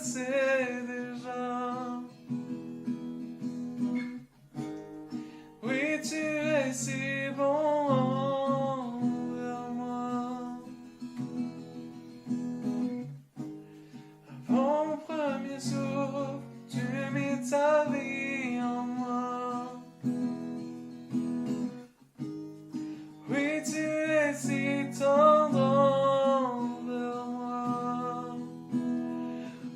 sais déjà. Oui, tu es si bon envers moi. Avant mon premier souffle, tu mis ta vie en moi. Oui, tu es si tendre envers moi.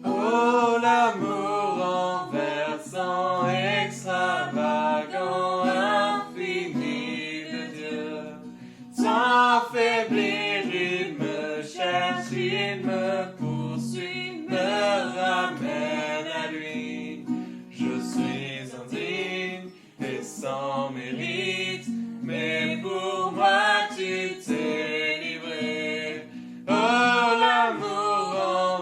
Oh, l'amour renversant, extravagant, infini de Dieu. Sans faiblir, il me cherche, il me poursuit, me ramène à lui. Je suis indigne et sans mérite, mais pour moi tu t'es livré. Oh, l'amour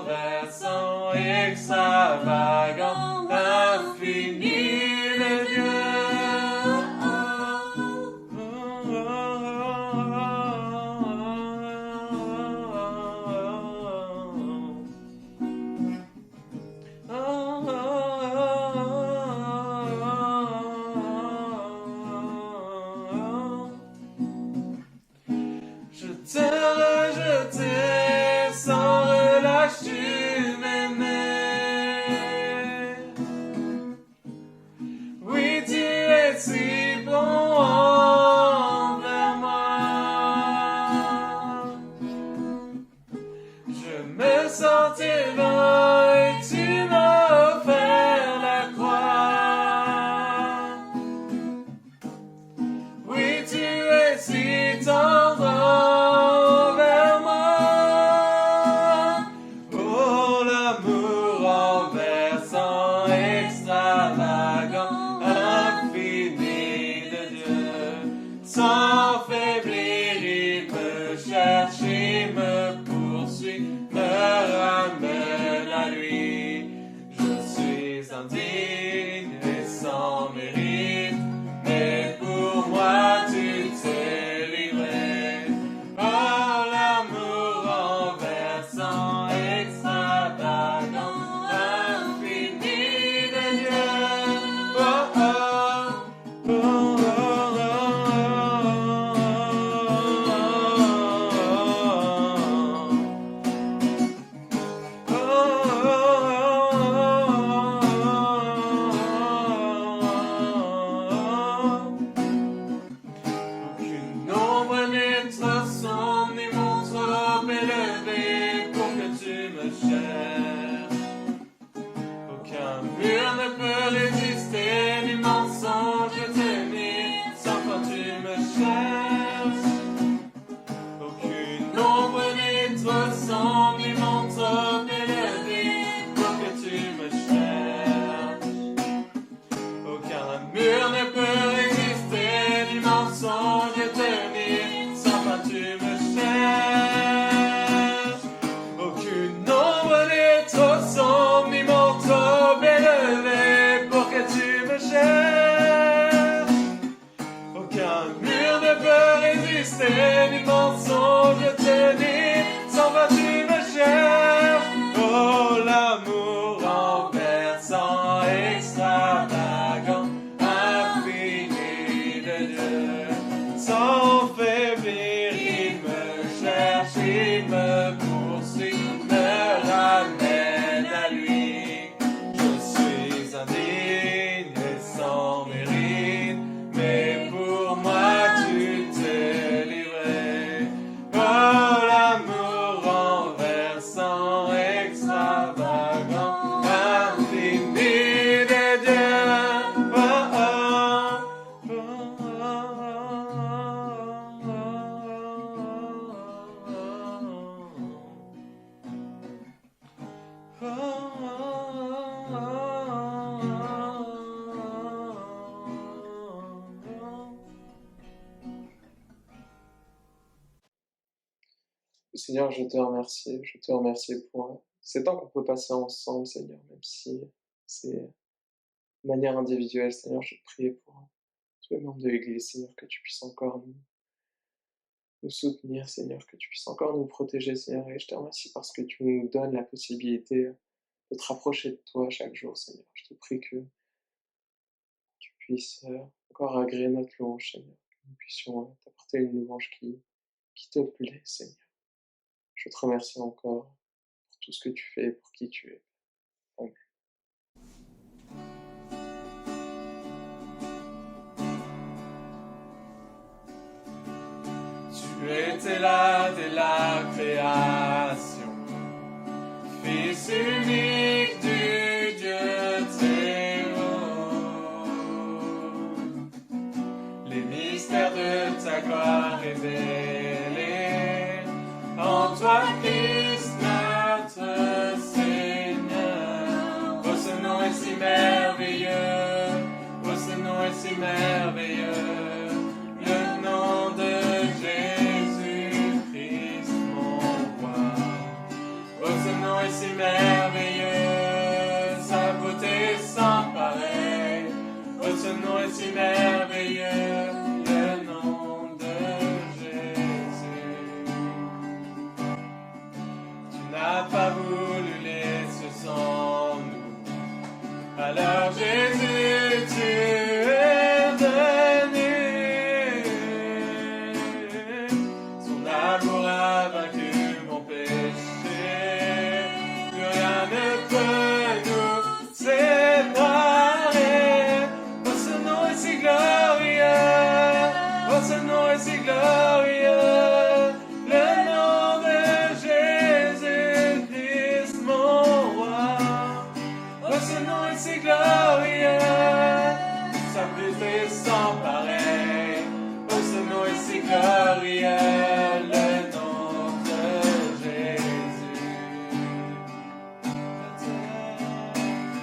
renversant, extravagant, infini de Dieu. Je t'ai rejeté sans relâche, tu m'aimais. Oui, tu es si bon envers moi. Je me sentais vain et tu m'as offert la croix. Oui, tu es si tendre envers moi. Oh, l'amour renversant, extravagant, infini de Dieu. Sans faiblir, il me cherche, il me poursuit, me ramène à lui. Je suis indigne et sans mérite, mais pour moi tu t'es livré. Oh, l'amour renversant, extravagant, infini de Dieu. Oh, oh, oh, oh, aucune ombre n'est trop sombre ni mon trop élevé pour que tu me cherches. Aucun mur ne peut résister, ni mensonge tenir, sans quand tu me cherches. Aucune ombre n'est trop sombre, ni mon trop élevé pour que tu me cherches. Aucun mur ne peut résister, ni mensonge tenir, sans quand tu me cherches. Aucune ombre n'est trop sombre, ni mon trop élevé pour que tu me cherches. Aucun mur ne peut résister, ni mensonge tenir, sans quand tu me cherches. Oh, l'amour renversant, extravagant, infini de Dieu. Sans faiblir, il me cherche, il me poursuit, me ramène à lui. Je suis indigne et sans mérite, mais pour moi tu t'es livré. Oh, l'amour renversant, extravagant, infini de Dieu. Oh, oh, oh, Seigneur, je te remercie pour ces temps qu'on peut passer ensemble, Seigneur, même si c'est de manière individuelle, Seigneur, je prie pour tous les membres de l'Église, Seigneur, que tu puisses encore nous soutenir, Seigneur, que tu puisses encore nous protéger, Seigneur, et je te remercie parce que tu nous donnes la possibilité de te rapprocher de toi chaque jour, Seigneur. Je te prie que tu puisses encore agréer notre louange, Seigneur. Que nous puissions t'apporter une louange qui te plaît, Seigneur. Je te remercie encore pour tout ce que tu fais et pour qui tu es. Amen. Tu étais là dès la création, Fils unique du Dieu très haut. Les mystères de ta gloire révélés en toi, Christ, notre Seigneur. Oh, ce nom est si merveilleux, oh, ce nom est si merveilleux, le nom de Jésus-Christ, mon roi. Oh, ce nom est si merveilleux, sa beauté sans pareil. Oh, ce nom est si merveilleux, le nom de Jésus. Tu n'as pas voulu laisser sans nous, alors Jésus, tu es venu. Son amour a vaincu mon péché, plus rien ne peut nous séparer. Oh, ce nom est si glorieux, oh, ce nom est si glorieux, le nom de Jésus-Christ, mon roi. Oh, ce nom est si glorieux, sa beauté sans pareil. Oh, ce nom est si glorieux, le nom de Jésus.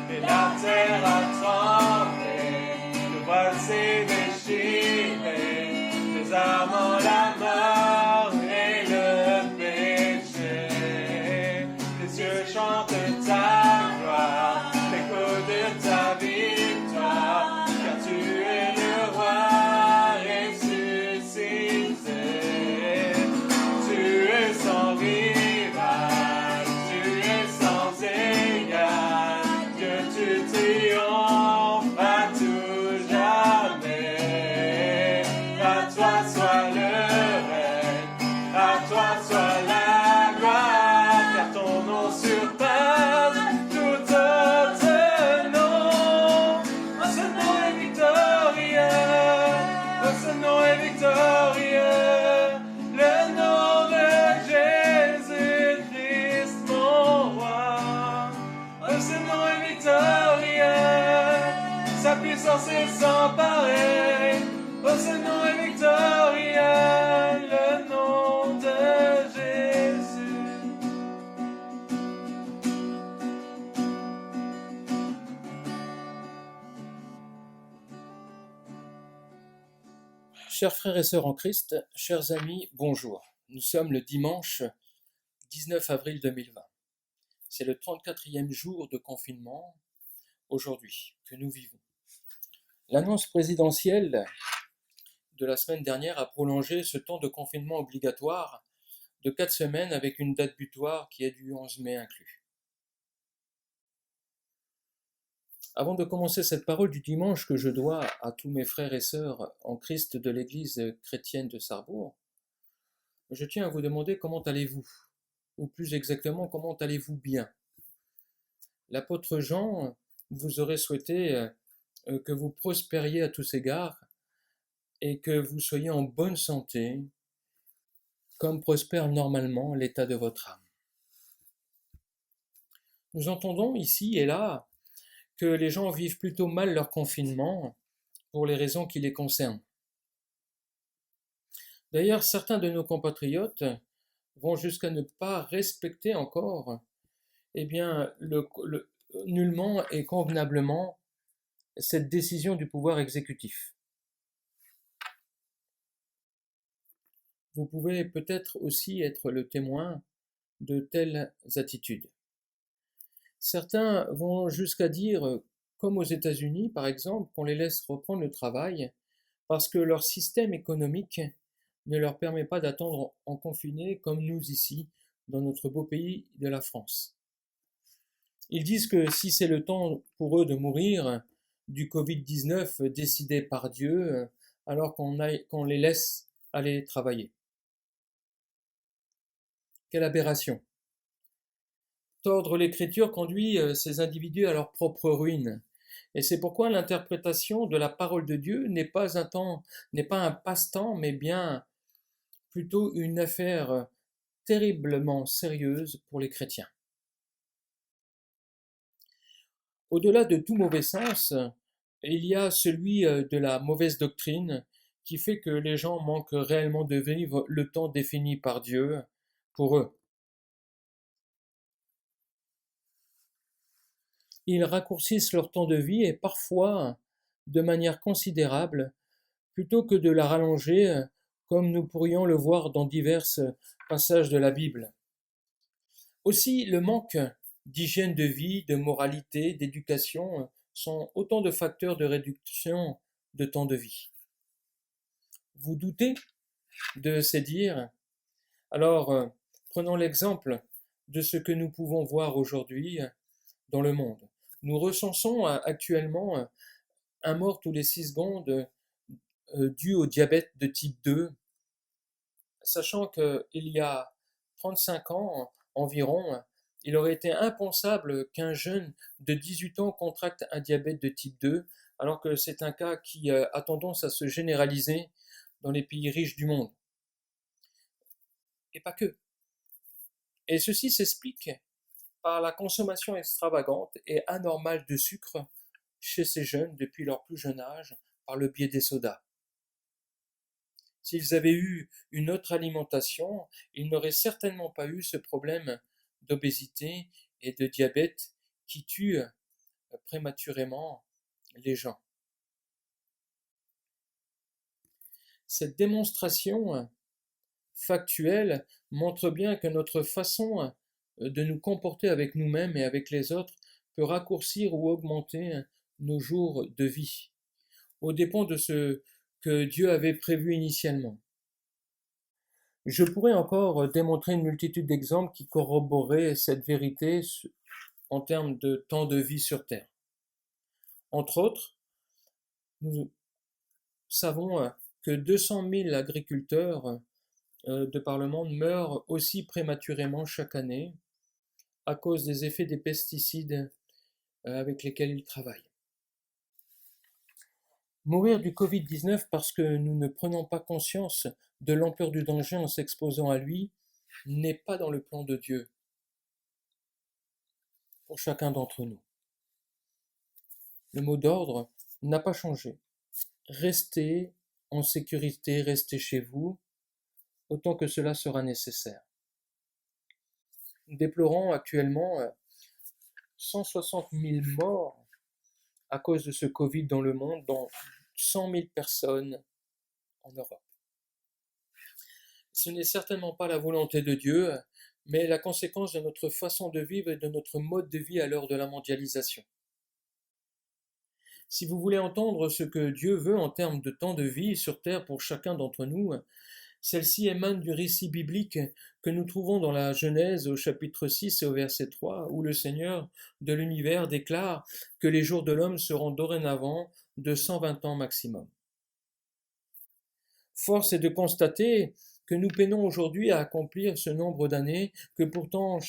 Et la terre a tremblé, le voile s'est déchiré, les armes ont la mort et le péché. Les cieux chantent ta gloire, l'écho de ta victoire, car tu es le roi ressuscité. Tu es sans rival, tu es sans égal, que tu triomphes à tout jamais. À toi soit le règne, à toi soit la gloire, car ton nom surpasse tout autre nom. Oh, ce nom est victorieux, oh, ce nom est victorieux, le nom de Jésus-Christ, mon roi. Oh, ce nom est victorieux, sa puissance est sans pareil. Oh, ce nom est victorieux, le nom de Jésus. Chers frères et sœurs en Christ, chers amis, bonjour. Nous sommes le dimanche 19 avril 2020. C'est le 34e jour de confinement aujourd'hui que nous vivons. L'annonce présidentielle de la semaine dernière a prolongé ce temps de confinement obligatoire de 4 semaines avec une date butoir qui est du 11 mai inclus. Avant de commencer cette parole du dimanche que je dois à tous mes frères et sœurs en Christ de l'Église chrétienne de Sarrebourg, je tiens à vous demander comment allez-vous, ou plus exactement comment allez-vous bien. L'apôtre Jean vous aurait souhaité que vous prospériez à tous égards et que vous soyez en bonne santé, comme prospère normalement l'état de votre âme. Nous entendons ici et là que les gens vivent plutôt mal leur confinement pour les raisons qui les concernent. D'ailleurs, certains de nos compatriotes vont jusqu'à ne pas respecter encore nullement et convenablement cette décision du pouvoir exécutif. Vous pouvez peut-être aussi être le témoin de telles attitudes. Certains vont jusqu'à dire, comme aux États-Unis par exemple, qu'on les laisse reprendre le travail parce que leur système économique ne leur permet pas d'attendre en confiné comme nous ici, dans notre beau pays de la France. Ils disent que si c'est le temps pour eux de mourir du Covid-19 décidé par Dieu, alors qu'on les laisse aller travailler. Quelle aberration! Tordre l'Écriture conduit ces individus à leur propre ruine. Et c'est pourquoi l'interprétation de la parole de Dieu n'est pas un passe-temps, mais bien plutôt une affaire terriblement sérieuse pour les chrétiens. Au-delà de tout mauvais sens, il y a celui de la mauvaise doctrine qui fait que les gens manquent réellement de vivre le temps défini par Dieu pour eux. Ils raccourcissent leur temps de vie et parfois de manière considérable, plutôt que de la rallonger, comme nous pourrions le voir dans divers passages de la Bible. Aussi, le manque d'hygiène de vie, de moralité, d'éducation sont autant de facteurs de réduction de temps de vie. Vous doutez de ces dires? Alors, prenons l'exemple de ce que nous pouvons voir aujourd'hui dans le monde. Nous recensons actuellement un mort tous les 6 secondes dû au diabète de type 2, sachant qu'il y a 35 ans environ, il aurait été impensable qu'un jeune de 18 ans contracte un diabète de type 2, alors que c'est un cas qui a tendance à se généraliser dans les pays riches du monde. Et pas que. Et ceci s'explique par la consommation extravagante et anormale de sucre chez ces jeunes depuis leur plus jeune âge par le biais des sodas. S'ils avaient eu une autre alimentation, ils n'auraient certainement pas eu ce problème d'obésité et de diabète qui tue prématurément les gens. Cette démonstration factuelle montre bien que notre façon de nous comporter avec nous-mêmes et avec les autres peut raccourcir ou augmenter nos jours de vie, aux dépens de ce que Dieu avait prévu initialement. Je pourrais encore démontrer une multitude d'exemples qui corroboreraient cette vérité en termes de temps de vie sur Terre. Entre autres, nous savons que 200 000 agriculteurs de par le monde meurent aussi prématurément chaque année à cause des effets des pesticides avec lesquels ils travaillent. Mourir du Covid-19 parce que nous ne prenons pas conscience de l'ampleur du danger en s'exposant à lui n'est pas dans le plan de Dieu pour chacun d'entre nous. Le mot d'ordre n'a pas changé. Restez en sécurité, restez chez vous, autant que cela sera nécessaire. Nous déplorons actuellement 160 000 morts à cause de ce Covid dans le monde, dont 100 000 personnes en Europe. Ce n'est certainement pas la volonté de Dieu, mais la conséquence de notre façon de vivre et de notre mode de vie à l'heure de la mondialisation. Si vous voulez entendre ce que Dieu veut en termes de temps de vie sur terre pour chacun d'entre nous, celle-ci émane du récit biblique que nous trouvons dans la Genèse au chapitre 6 et au verset 3, où le Seigneur de l'univers déclare que les jours de l'homme seront dorénavant de 120 ans maximum. Force est de constater que nous peinons aujourd'hui à accomplir ce nombre d'années que pourtant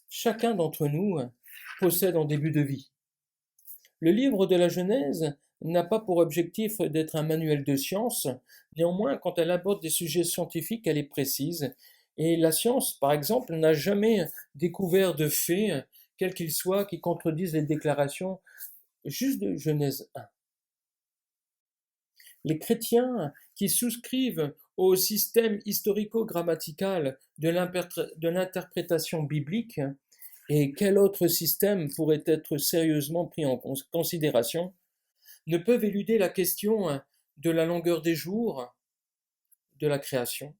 chacun d'entre nous possède en début de vie. Le livre de la Genèse n'a pas pour objectif d'être un manuel de science, néanmoins quand elle aborde des sujets scientifiques, elle est précise, et la science, par exemple, n'a jamais découvert de faits, quels qu'ils soient, qui contredisent les déclarations juste de Genèse 1. Les chrétiens qui souscrivent au système historico-grammatical de l'interprétation biblique, et quel autre système pourrait être sérieusement pris en considération, ne peuvent éluder la question de la longueur des jours de la création,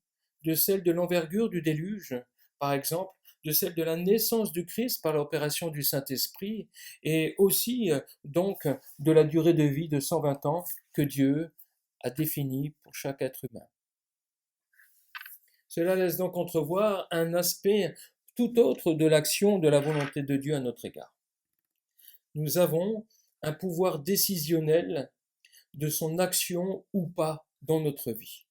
de celle de l'envergure du déluge, par exemple, de celle de la naissance du Christ par l'opération du Saint-Esprit, et aussi donc de la durée de vie de 120 ans que Dieu a définie pour chaque être humain. Cela laisse donc entrevoir un aspect tout autre de l'action de la volonté de Dieu à notre égard. Nous avons un pouvoir décisionnel de son action ou pas dans notre vie.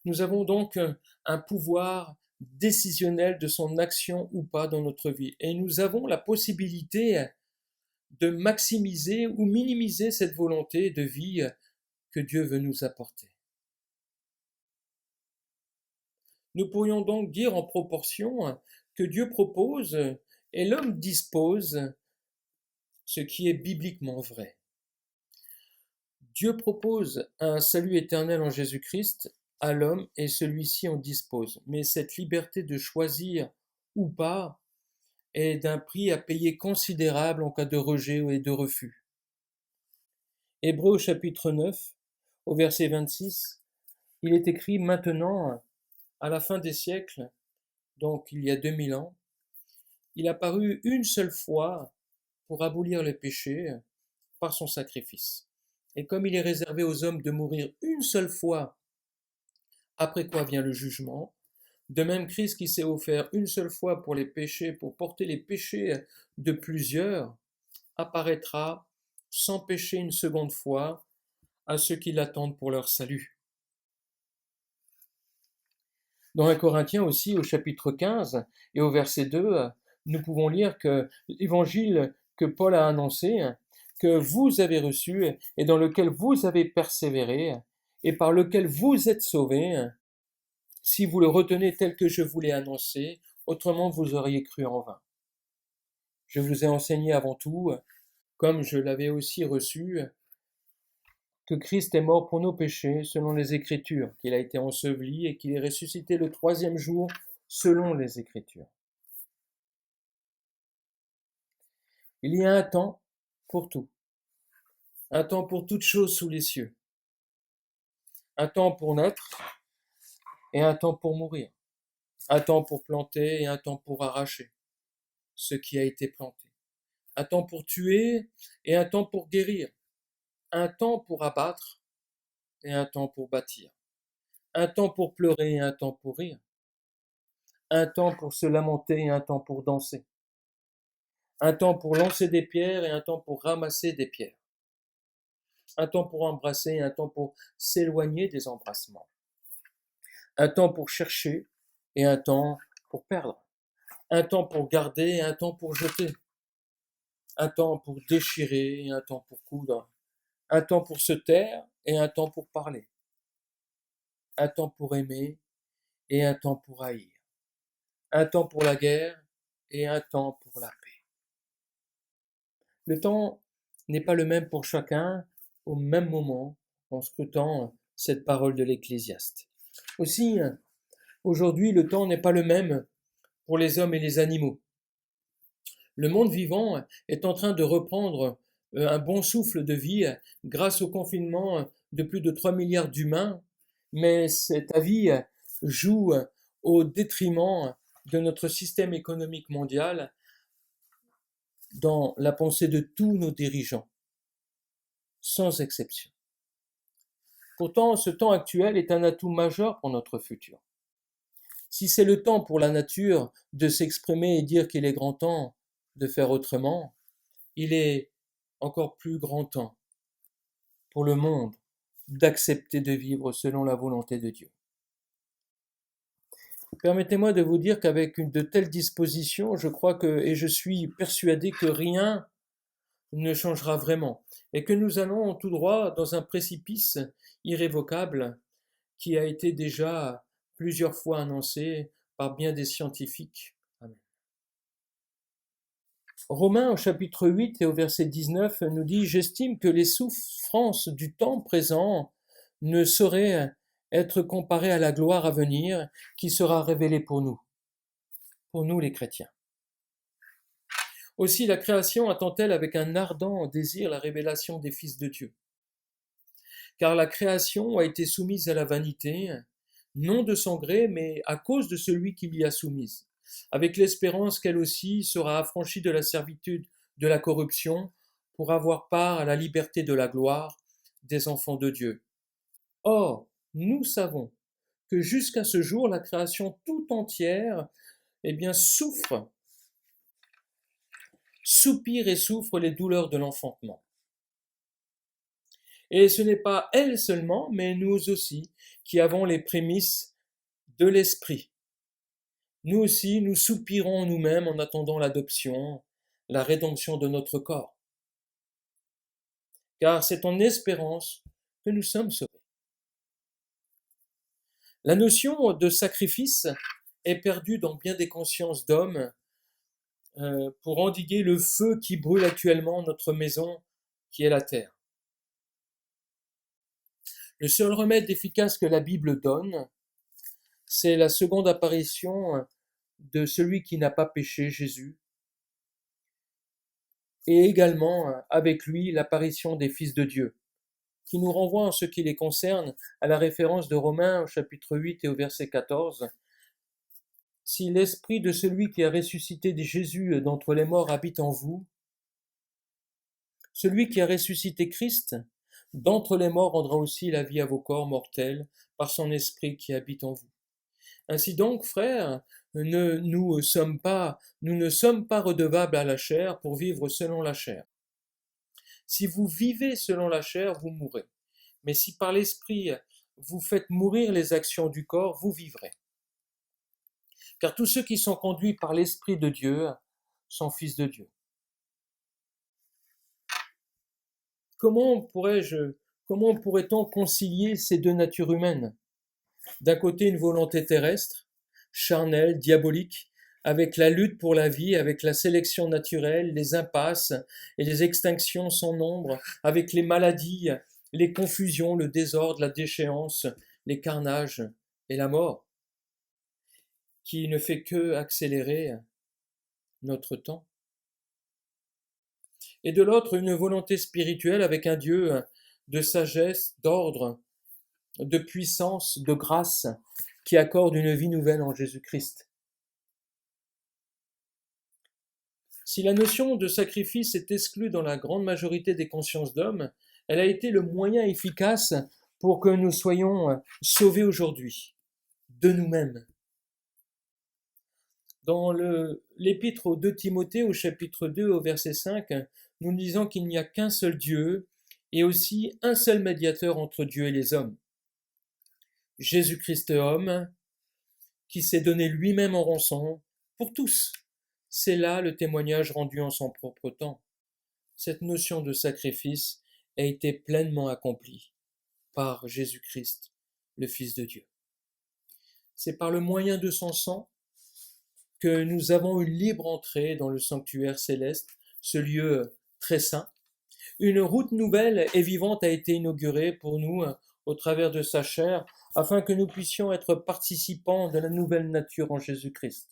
Nous avons donc un pouvoir décisionnel de son action ou pas dans notre vie. Et nous avons la possibilité de maximiser ou minimiser cette volonté de vie que Dieu veut nous apporter. Nous pourrions donc dire en proportion que Dieu propose et l'homme dispose, ce qui est bibliquement vrai. Dieu propose un salut éternel en Jésus-Christ à l'homme et celui-ci en dispose. Mais cette liberté de choisir ou pas est d'un prix à payer considérable en cas de rejet et de refus. Hébreux chapitre 9, au verset 26, il est écrit: Maintenant, à la fin des siècles, donc il y a 2000 ans, il a paru une seule fois pour abolir le péché par son sacrifice. Et comme il est réservé aux hommes de mourir une seule fois, après quoi vient le jugement, de même Christ qui s'est offert une seule fois pour les péchés, pour porter les péchés de plusieurs, apparaîtra sans péché une seconde fois à ceux qui l'attendent pour leur salut. Dans 1 Corinthiens aussi, au chapitre 15 et au verset 2, nous pouvons lire que l'évangile que Paul a annoncé, que vous avez reçu et dans lequel vous avez persévéré et par lequel vous êtes sauvés, si vous le retenez tel que je vous l'ai annoncé, autrement vous auriez cru en vain. Je vous ai enseigné avant tout, comme je l'avais aussi reçu, que Christ est mort pour nos péchés selon les Écritures, qu'il a été enseveli et qu'il est ressuscité le 3e jour selon les Écritures. Il y a un temps pour tout, un temps pour toute chose sous les cieux, un temps pour naître et un temps pour mourir, un temps pour planter et un temps pour arracher ce qui a été planté, un temps pour tuer et un temps pour guérir, un temps pour abattre et un temps pour bâtir, un temps pour pleurer et un temps pour rire, un temps pour se lamenter et un temps pour danser, un temps pour lancer des pierres et un temps pour ramasser des pierres, un temps pour embrasser et un temps pour s'éloigner des embrassements, un temps pour chercher et un temps pour perdre, un temps pour garder et un temps pour jeter, un temps pour déchirer et un temps pour coudre, un temps pour se taire et un temps pour parler, un temps pour aimer et un temps pour haïr, un temps pour la guerre et un temps pour la paix. Le temps n'est pas le même pour chacun au même moment en scrutant cette parole de l'Ecclésiaste. Aussi, aujourd'hui, le temps n'est pas le même pour les hommes et les animaux. Le monde vivant est en train de reprendre un bon souffle de vie grâce au confinement de plus de 3 milliards d'humains, mais cet avis joue au détriment de notre système économique mondial dans la pensée de tous nos dirigeants, sans exception. Pourtant, ce temps actuel est un atout majeur pour notre futur. Si c'est le temps pour la nature de s'exprimer et dire qu'il est grand temps de faire autrement, il est encore plus grand temps pour le monde d'accepter de vivre selon la volonté de Dieu. Permettez-moi de vous dire qu'avec de telles dispositions, je crois que, et je suis persuadé que rien ne changera vraiment, et que nous allons tout droit dans un précipice irrévocable qui a été déjà plusieurs fois annoncé par bien des scientifiques. Amen. Romains au chapitre 8 et au verset 19 nous dit « J'estime que les souffrances du temps présent ne sauraient être comparées à la gloire à venir qui sera révélée pour nous les chrétiens. » Aussi la création attend-elle avec un ardent désir la révélation des fils de Dieu. Car la création a été soumise à la vanité, non de son gré, mais à cause de celui qui l'y a soumise, avec l'espérance qu'elle aussi sera affranchie de la servitude de la corruption pour avoir part à la liberté de la gloire des enfants de Dieu. Or, nous savons que jusqu'à ce jour, la création tout entière eh bien, soupire et souffre les douleurs de l'enfantement. Et ce n'est pas elle seulement, mais nous aussi, qui avons les prémices de l'esprit. Nous aussi, nous soupirons nous-mêmes en attendant l'adoption, la rédemption de notre corps. Car c'est en espérance que nous sommes sauvés. La notion de sacrifice est perdue dans bien des consciences d'hommes pour endiguer le feu qui brûle actuellement notre maison, qui est la terre. Le seul remède efficace que la Bible donne, c'est la seconde apparition de celui qui n'a pas péché, Jésus, et également avec lui l'apparition des fils de Dieu, qui nous renvoie en ce qui les concerne à la référence de Romains au chapitre 8 et au verset 14. Si l'esprit de celui qui a ressuscité Jésus d'entre les morts habite en vous, celui qui a ressuscité Christ d'entre les morts rendra aussi la vie à vos corps mortels par son esprit qui habite en vous. Ainsi donc, frères, nous ne sommes pas redevables à la chair pour vivre selon la chair. Si vous vivez selon la chair, vous mourrez. Mais si par l'esprit vous faites mourir les actions du corps, vous vivrez. Car tous ceux qui sont conduits par l'Esprit de Dieu sont fils de Dieu. Comment pourrait-on concilier ces deux natures humaines? D'un côté, une volonté terrestre, charnelle, diabolique, avec la lutte pour la vie, avec la sélection naturelle, les impasses et les extinctions sans nombre, avec les maladies, les confusions, le désordre, la déchéance, les carnages et la mort, qui ne fait que accélérer notre temps. Et de l'autre, une volonté spirituelle avec un Dieu de sagesse, d'ordre, de puissance, de grâce, qui accorde une vie nouvelle en Jésus-Christ. Si la notion de sacrifice est exclue dans la grande majorité des consciences d'hommes, elle a été le moyen efficace pour que nous soyons sauvés aujourd'hui, de nous-mêmes. Dans l'épître aux 2 Timothée, au chapitre 2, au verset 5, nous disons qu'il n'y a qu'un seul Dieu et aussi un seul médiateur entre Dieu et les hommes. Jésus-Christ homme, qui s'est donné lui-même en rançon pour tous. C'est là le témoignage rendu en son propre temps. Cette notion de sacrifice a été pleinement accomplie par Jésus-Christ, le Fils de Dieu. C'est par le moyen de son sang que nous avons une libre entrée dans le sanctuaire céleste, ce lieu très saint. Une route nouvelle et vivante a été inaugurée pour nous au travers de sa chair, afin que nous puissions être participants de la nouvelle nature en Jésus-Christ.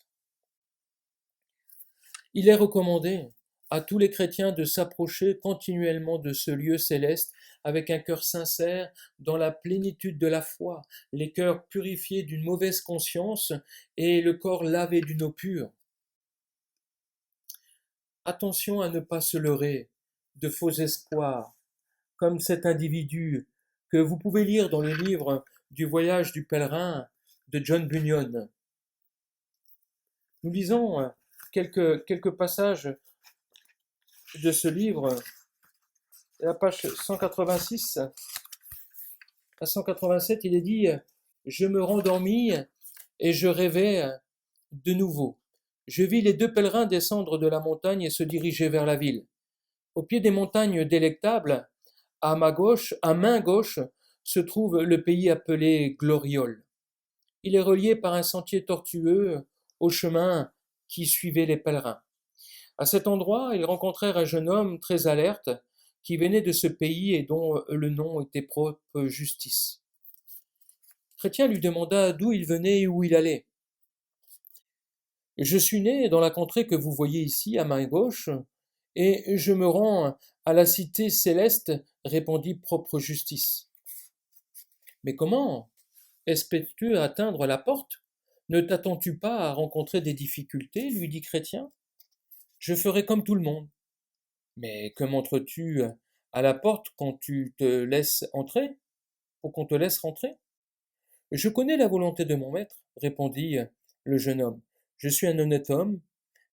Il est recommandé à tous les chrétiens de s'approcher continuellement de ce lieu céleste avec un cœur sincère, dans la plénitude de la foi, les cœurs purifiés d'une mauvaise conscience et le corps lavé d'une eau pure. Attention à ne pas se leurrer de faux espoirs, comme cet individu que vous pouvez lire dans le livre du voyage du pèlerin de John Bunyan. Nous lisons quelques passages de ce livre, à la page 186 à 187, il est dit « Je me rendormis et je rêvais de nouveau. Je vis les 2 pèlerins descendre de la montagne et se diriger vers la ville. Au pied des montagnes délectables, à main gauche, se trouve le pays appelé Gloriole. Il est relié par un sentier tortueux au chemin qui suivait les pèlerins. À cet endroit, ils rencontrèrent un jeune homme très alerte qui venait de ce pays et dont le nom était propre Justice. Chrétien lui demanda d'où il venait et où il allait. « Je suis né dans la contrée que vous voyez ici, à main gauche, et je me rends à la cité céleste, répondit propre Justice. Mais comment espères-tu atteindre la porte? Ne t'attends-tu pas à rencontrer des difficultés? Lui dit Chrétien. Je ferai comme tout le monde. Mais que montres-tu à la porte quand tu te laisses entrer, pour qu'on te laisse rentrer? Je connais la volonté de mon maître, répondit le jeune homme. Je suis un honnête homme,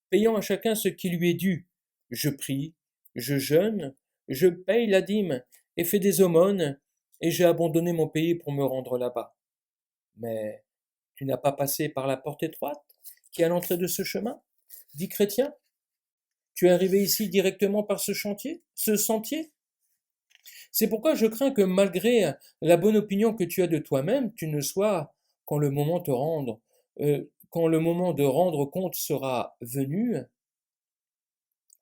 payant à chacun ce qui lui est dû. Je prie, je jeûne, je paye la dîme et fais des aumônes, et j'ai abandonné mon pays pour me rendre là-bas. Mais tu n'as pas passé par la porte étroite qui est à l'entrée de ce chemin, dit Chrétien. Tu es arrivé ici directement par ce sentier. C'est pourquoi je crains que malgré la bonne opinion que tu as de toi-même, tu ne sois, quand le moment de rendre compte sera venu,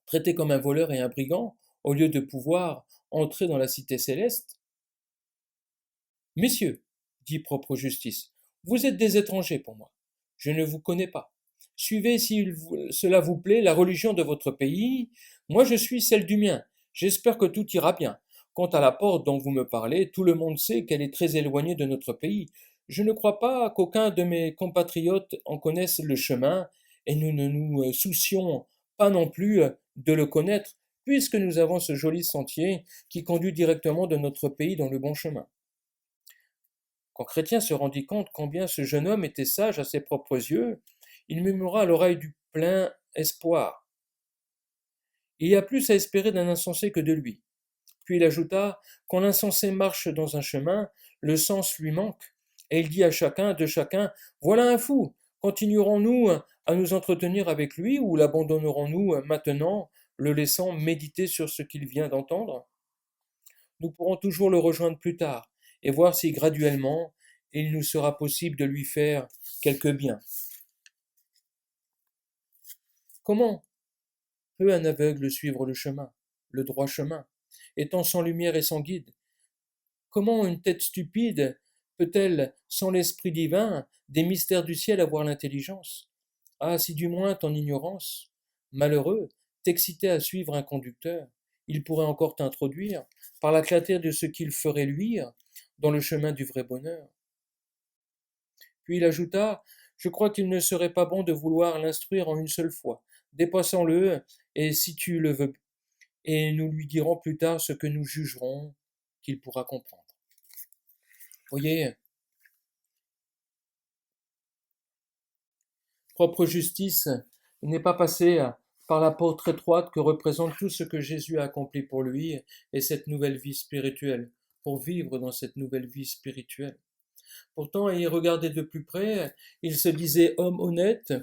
traité comme un voleur et un brigand, au lieu de pouvoir entrer dans la cité céleste. Messieurs, dit propre justice, vous êtes des étrangers pour moi. Je ne vous connais pas. Suivez, si cela vous plaît, la religion de votre pays. Moi, je suis celle du mien. J'espère que tout ira bien. Quant à la porte dont vous me parlez, tout le monde sait qu'elle est très éloignée de notre pays. Je ne crois pas qu'aucun de mes compatriotes en connaisse le chemin, et nous ne nous soucions pas non plus de le connaître, puisque nous avons ce joli sentier qui conduit directement de notre pays dans le bon chemin. Quand Chrétien se rendit compte combien ce jeune homme était sage à ses propres yeux, il murmura à l'oreille du plein espoir. Il y a plus à espérer d'un insensé que de lui. Puis il ajouta, quand l'insensé marche dans un chemin, le sens lui manque, et il dit à chacun, voilà un fou, continuerons-nous à nous entretenir avec lui ou l'abandonnerons-nous maintenant, le laissant méditer sur ce qu'il vient d'entendre? Nous pourrons toujours le rejoindre plus tard, et voir si graduellement il nous sera possible de lui faire quelque bien. Comment peut un aveugle suivre le chemin, le droit chemin, étant sans lumière et sans guide? Comment une tête stupide peut-elle, sans l'esprit divin, des mystères du ciel avoir l'intelligence? Ah, si du moins ton ignorance, malheureux, t'excitait à suivre un conducteur, il pourrait encore t'introduire, par la clarté de ce qu'il ferait luire, dans le chemin du vrai bonheur. Puis il ajouta, je crois qu'il ne serait pas bon de vouloir l'instruire en une seule fois. Dépassons-le, et si tu le veux, et nous lui dirons plus tard ce que nous jugerons qu'il pourra comprendre. Voyez, propre justice n'est pas passé par la porte étroite que représente tout ce que Jésus a accompli pour lui et cette nouvelle vie spirituelle, pour vivre dans cette nouvelle vie spirituelle. Pourtant, à y regarder de plus près, il se disait homme honnête,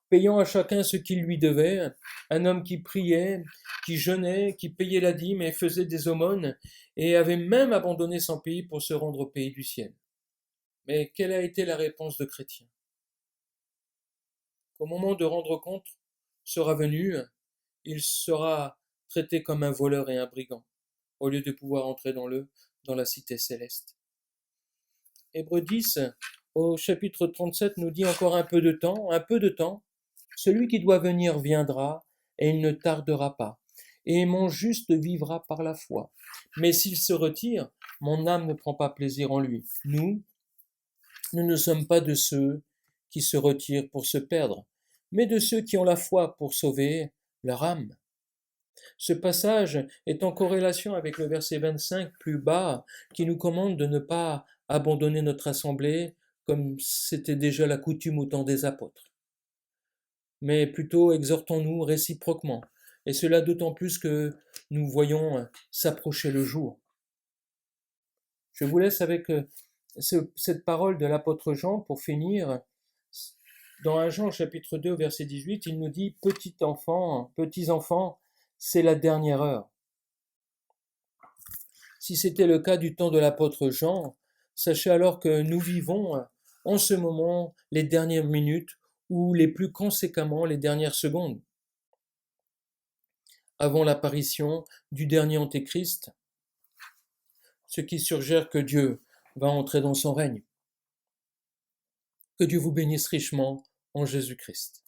payant à chacun ce qu'il lui devait, un homme qui priait, qui jeûnait, qui payait la dîme et faisait des aumônes, et avait même abandonné son pays pour se rendre au pays du ciel. Mais quelle a été la réponse de Chrétien? Au moment de rendre compte sera venu, il sera traité comme un voleur et un brigand, au lieu de pouvoir entrer dans la cité céleste. Hébreux 10, au chapitre 37, nous dit encore un peu de temps, celui qui doit venir viendra, et il ne tardera pas, et mon juste vivra par la foi. Mais s'il se retire, mon âme ne prend pas plaisir en lui. Nous ne sommes pas de ceux qui se retirent pour se perdre, mais de ceux qui ont la foi pour sauver leur âme. Ce passage est en corrélation avec le verset 25 plus bas, qui nous commande de ne pas abandonner notre assemblée comme c'était déjà la coutume au temps des apôtres. Mais plutôt exhortons-nous réciproquement, et cela d'autant plus que nous voyons s'approcher le jour. Je vous laisse avec cette parole de l'apôtre Jean pour finir. Dans 1 Jean chapitre 2 verset 18, il nous dit « Petits enfants, c'est la dernière heure. » Si c'était le cas du temps de l'apôtre Jean, sachez alors que nous vivons en ce moment les dernières minutes ou les plus conséquemment les dernières secondes, avant l'apparition du dernier Antéchrist, ce qui suggère que Dieu va entrer dans son règne. Que Dieu vous bénisse richement en Jésus-Christ.